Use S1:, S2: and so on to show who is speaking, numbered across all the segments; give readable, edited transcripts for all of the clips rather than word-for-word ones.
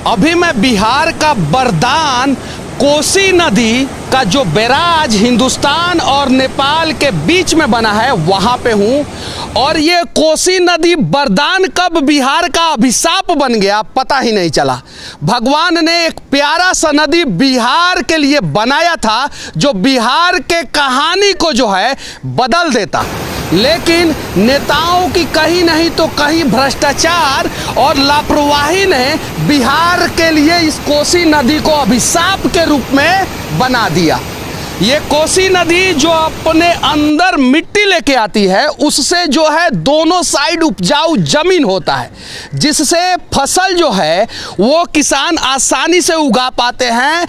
S1: अभी मैं बिहार का बरदान कोसी नदी का जो बैराज हिंदुस्तान और नेपाल के बीच में बना है वहाँ पे हूँ। और ये कोसी नदी बरदान कब बिहार का अभिशाप बन गया पता ही नहीं चला। भगवान ने एक प्यारा सा नदी बिहार के लिए बनाया था जो बिहार के कहानी को जो है बदल देता, लेकिन नेताओं की कहीं नहीं तो कहीं भ्रष्टाचार और लापरवाही ने बिहार के लिए इस कोसी नदी को अभिशाप के रूप में बना दिया। ये कोसी नदी जो अपने अंदर मिट्टी लेके आती है उससे जो है दोनों साइड उपजाऊ जमीन होता है, जिससे फसल जो है वो किसान आसानी से उगा पाते हैं।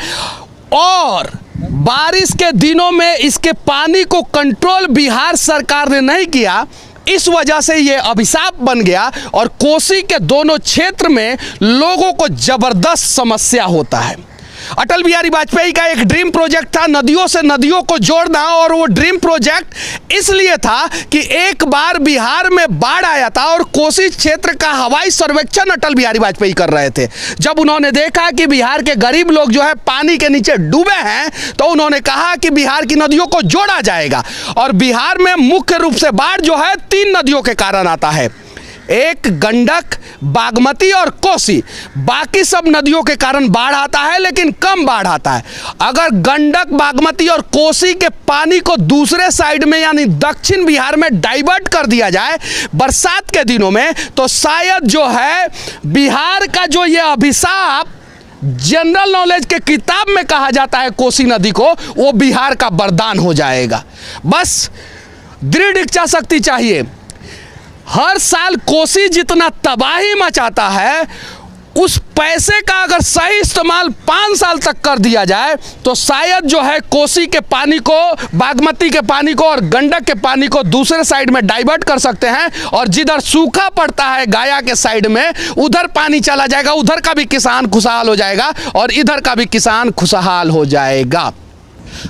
S1: और बारिश के दिनों में इसके पानी को कंट्रोल बिहार सरकार ने नहीं किया, इस वजह से ये अभिशाप बन गया और कोसी के दोनों क्षेत्र में लोगों को जबरदस्त समस्या होता है। अटल बिहारी वाजपेयी का एक ड्रीम प्रोजेक्ट था नदियों से नदियों को जोड़ना, और वो ड्रीम प्रोजेक्ट इसलिए था कि एक बार बिहार में बाढ़ आया था और कोसी क्षेत्र का हवाई सर्वेक्षण अटल बिहारी वाजपेयी कर रहे थे। जब उन्होंने देखा कि बिहार के गरीब लोग जो है पानी के नीचे डूबे हैं तो उन्होंने कहा कि बिहार की नदियों को जोड़ा जाएगा। और बिहार में मुख्य रूप से बाढ़ जो है 3 नदियों के कारण आता है, एक गंडक, बागमती और कोसी। बाकी सब नदियों के कारण बाढ़ आता है लेकिन कम बाढ़ आता है। अगर गंडक, बागमती और कोसी के पानी को दूसरे साइड में यानी दक्षिण बिहार में डाइवर्ट कर दिया जाए बरसात के दिनों में, तो शायद जो है बिहार का जो ये अभिशाप जनरल नॉलेज के किताब में कहा जाता है कोसी नदी को, वो बिहार का वरदान हो जाएगा। बस दृढ़ इच्छा शक्ति चाहिए। हर साल कोसी जितना तबाही मचाता है उस पैसे का अगर सही इस्तेमाल 5 साल तक कर दिया जाए तो शायद जो है कोसी के पानी को, बागमती के पानी को और गंडक के पानी को दूसरे साइड में डाइवर्ट कर सकते हैं। और जिधर सूखा पड़ता है गया के साइड में उधर पानी चला जाएगा, उधर का भी किसान खुशहाल हो जाएगा और इधर का भी किसान खुशहाल हो जाएगा।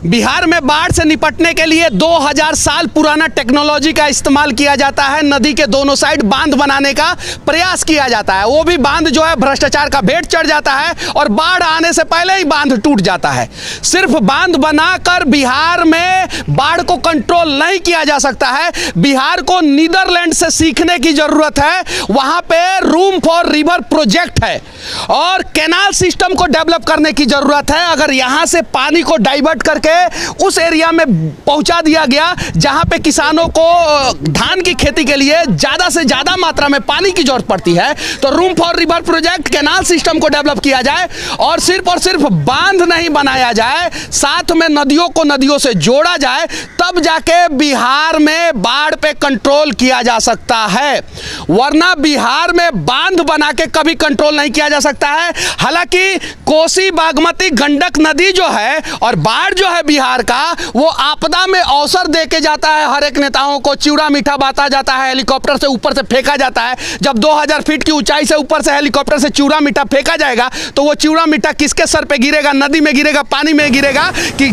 S1: बिहार में बाढ़ से निपटने के लिए 2000 साल पुराना टेक्नोलॉजी का इस्तेमाल किया जाता है। नदी के दोनों साइड बांध बनाने का प्रयास किया जाता है। वो भी बांध जो है भ्रष्टाचार का भेंट चढ़ जाता है और बाढ़ आने से पहले ही बांध टूट जाता है। सिर्फ बांध बनाकर बिहार में बाढ़ को कंट्रोल नहीं किया जा सकता है। बिहार को नीदरलैंड से सीखने की जरूरत है। वहां पे रूम फॉर रिवर प्रोजेक्ट है और कैनाल सिस्टम को डेवलप करने की जरूरत है। अगर यहां से पानी को डाइवर्ट करके उस एरिया में पहुंचा दिया गया जहां पे किसानों को धान की खेती के लिए ज्यादा से ज्यादा मात्रा में पानी की जरूरत पड़ती है, तो room for river project canal system को डेवलप किया जाए और सिर्फ बांध नहीं बनाया जाए, साथ में नदियों को नदियों से जोड़ा जाए, तब जाके बिहार में बाढ़ पे कंट्रोल किया जा सकता है। वरना बिहार में बांध बना के कभी कंट्रोल नहीं किया जा सकता है। हालांकि कोसी, बागमती, गंडक नदी जो है और बाढ़ जो है बिहार का, वो आपदा में अवसर देके जाता है। हर एक नेताओं को चिवड़ा मीठा बांटा जाता है, हेलीकॉप्टर से ऊपर से फेंका जाता है। जब 2000 फीट की ऊंचाई से ऊपर से हेलीकॉप्टर से चिवड़ा मीठा फेंका जाएगा तो वो चिवड़ा मीठा किसके सर पे गिरेगा? नदी में गिरेगा, पानी में गिरेगा कि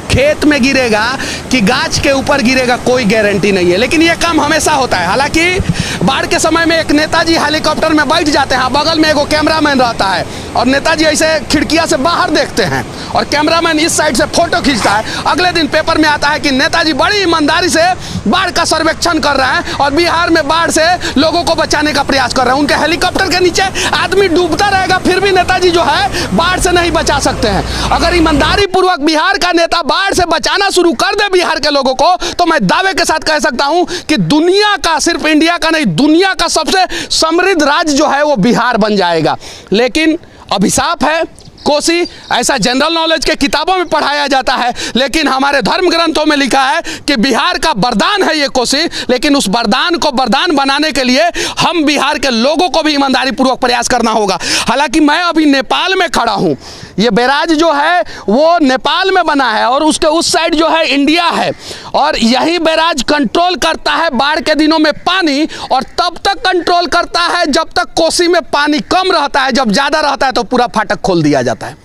S1: खेत में गिरेगा कि गाछ के ऊपर गिरेगा, कोई गारंटी नहीं है। लेकिन यह काम हमेशा होता है। हालांकि बाढ़ के समय में एक नेताजी हेलीकॉप्टर में बैठ जाते हैं, बगल में एगो कैमरामैन रहता है और नेताजी ऐसे खिड़कियां से बाहर देखते हैं और कैमरामैन इस साइड से फोटो खींचता है। अगले दिन पेपर में आता है कि नेताजी बड़ी ईमानदारी से बाढ़ का सर्वेक्षण कर रहे हैं और बिहार में बाढ़ से लोगों को बचाने का प्रयास कर रहे हैं। उनके हेलीकॉप्टर के नीचे आदमी डूबता रहेगा फिर भी नेताजी जो है बाढ़ से नहीं बचा सकते हैं। अगर ईमानदारी पूर्वक बिहार का नेता बाढ़ से बचाना शुरू कर दे बिहार के लोगों को, तो मैं दावे के साथ कह सकता हूं कि दुनिया का, सिर्फ इंडिया का नहीं, दुनिया का सबसे समृद्ध राज्य जो है वो बिहार बन जाएगा। लेकिन अभिशाप है कोसी, ऐसा जनरल नॉलेज के किताबों में पढ़ाया जाता है, लेकिन हमारे धर्म ग्रंथों में लिखा है कि बिहार का वरदान है ये कोसी। लेकिन उस वरदान को वरदान बनाने के लिए हम बिहार के लोगों को भी ईमानदारी पूर्वक प्रयास करना होगा। हालांकि मैं अभी नेपाल में खड़ा हूं, ये बैराज जो है वो नेपाल में बना है और उसके उस साइड जो है इंडिया है और यही बैराज कंट्रोल करता है बाढ़ के दिनों में पानी, और तब तक कंट्रोल करता है जब तक कोसी में पानी कम रहता है। जब ज़्यादा रहता है तो पूरा फाटक खोल दिया जाता है,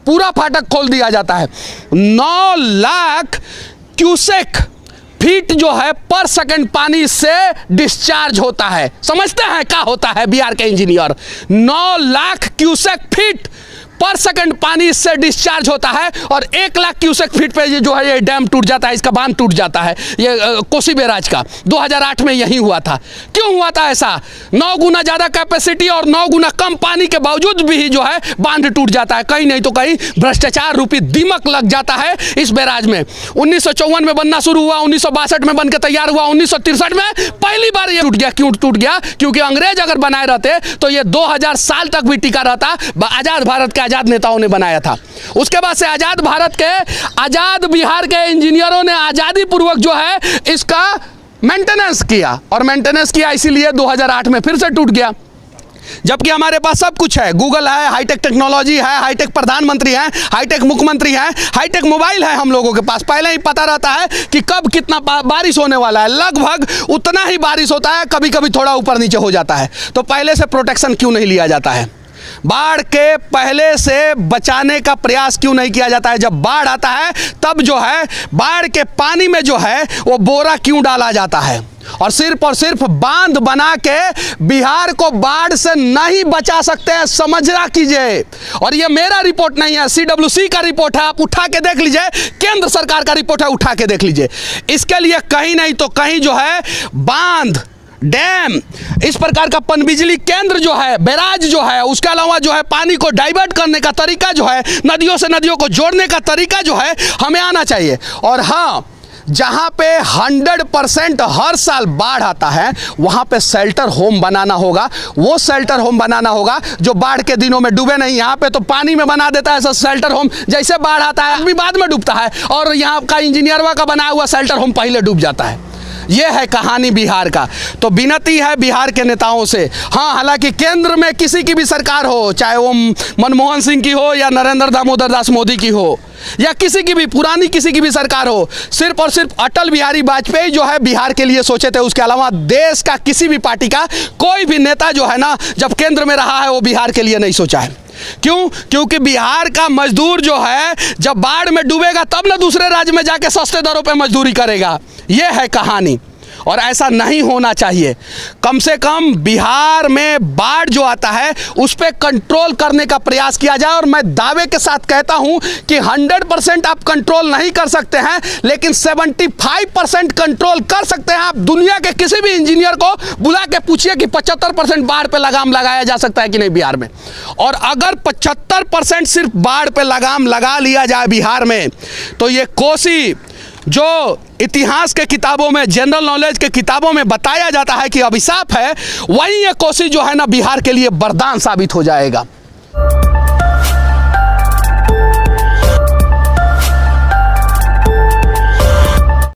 S1: पूरा फाटक खोल दिया जाता है। 9 लाख क्यूसेक फीट जो है पर सेकंड पानी इससे डिस्चार्ज होता है। समझते हैं क्या होता है बिहार के इंजीनियर? 9 लाख क्यूसेक फीट पर सेकंड पानी इससे डिस्चार्ज होता है और 1 लाख क्यूसेक फीट पे ये जो है ये डैम टूट जाता है, इसका बांध टूट जाता है। ये कोसी बैराज का 2008 में यही हुआ था। क्यों हुआ था ऐसा? 9 गुना ज़्यादा कैपेसिटी और 9 गुना कम पानी के बावजूद भी जो है बांध टूट जाता है। कहीं नहीं तो कहीं भ्रष्टाचार रूपी दीमक लग जाता है इस बैराज में। 1954 में बनना शुरू हुआ, 1962 में बन के तैयार हुआ, 1963 में पहली बार ये टूट गया। क्यों टूट गया? क्योंकि अंग्रेज अगर बनाए रहते तो ये 2000 साल तक भी टिका रहता। आज़ाद भारत के आज़ाद नेताओं ने बनाया था। उसके बाद से आज़ाद भारत के, आज़ाद बिहार के इंजीनियरों ने आज़ादी पूर्वक जो है इसका मेंटेनेंस किया और मेंटेनेंस किया, इसीलिए 2008 में फिर से टूट गया। जबकि हमारे पास सब कुछ है, गूगल है, हाईटेक टेक्नोलॉजी है, हाईटेक प्रधानमंत्री हैं, हाईटेक मुख्यमंत्री हैं, हाईटेक मोबाइल है हम लोगों के पास। पहले ही पता रहता है कि कब कितना बारिश होने वाला है, लगभग उतना ही बारिश होता है, कभी कभी थोड़ा ऊपर नीचे हो जाता है। तो पहले से प्रोटेक्शन क्यों नहीं लिया जाता है? बाढ़ के पहले से बचाने का प्रयास क्यों नहीं किया जाता है? जब बाढ़ आता है तब जो है बाढ़ के पानी में जो है वो बोरा क्यों डाला जाता है? और सिर्फ बांध बना के बिहार को बाढ़ से नहीं बचा सकते हैं, समझना कीजिए। और ये मेरा रिपोर्ट नहीं है, CWC का रिपोर्ट है, आप उठा के देख लीजिए। केंद्र सरकार का रिपोर्ट है, उठा के देख लीजिए। इसके लिए कहीं नहीं तो कहीं जो है बांध, डैम, इस प्रकार का पनबिजली केंद्र जो है, बैराज जो है, उसके अलावा जो है पानी को डाइवर्ट करने का तरीका जो है, नदियों से नदियों को जोड़ने का तरीका जो है हमें आना चाहिए। और हाँ, जहाँ पे 100% हर साल बाढ़ आता है वहाँ पे शेल्टर होम बनाना होगा। वो शेल्टर होम बनाना होगा जो बाढ़ के दिनों में डूबे नहीं। यहाँ पे तो पानी में बना देता है ऐसा शेल्टर होम, जैसे बाढ़ आता है अभी बाद में डूबता है, और यहाँ का इंजीनियरवा का बनाया हुआ शेल्टर होम पहले डूब जाता है। ये है कहानी बिहार का। तो विनती है बिहार के नेताओं से, हाँ, हालांकि केंद्र में किसी की भी सरकार हो, चाहे वो मनमोहन सिंह की हो या नरेंद्र दामोदर दास मोदी की हो या किसी की भी पुरानी किसी की भी सरकार हो, सिर्फ और सिर्फ अटल बिहारी वाजपेयी जो है बिहार के लिए सोचे थे। उसके अलावा देश का किसी भी पार्टी का कोई भी नेता जो है ना, जब केंद्र में रहा है वो बिहार के लिए नहीं सोचा है। क्यों? क्योंकि बिहार का मजदूर जो है जब बाढ़ में डूबेगा तब ना दूसरे राज्य में जाके सस्ते दरों पे मजदूरी करेगा। यह है कहानी और ऐसा नहीं होना चाहिए। कम से कम बिहार में बाढ़ जो आता है उस पर कंट्रोल करने का प्रयास किया जाए। और मैं दावे के साथ कहता हूं कि 100% आप कंट्रोल नहीं कर सकते हैं, लेकिन 75% कंट्रोल कर सकते हैं। आप दुनिया के किसी भी इंजीनियर को बुला के पूछिए कि 75% बाढ़ पे लगाम लगाया जा सकता है कि नहीं बिहार में। और अगर 75% सिर्फ बाढ़ पे लगाम लगा लिया जाए बिहार में, तो ये कोसी जो इतिहास के किताबों में, जनरल नॉलेज के किताबों में बताया जाता है कि अभिशाप है, वहीं ये कोसी जो है ना बिहार के लिए वरदान साबित हो जाएगा।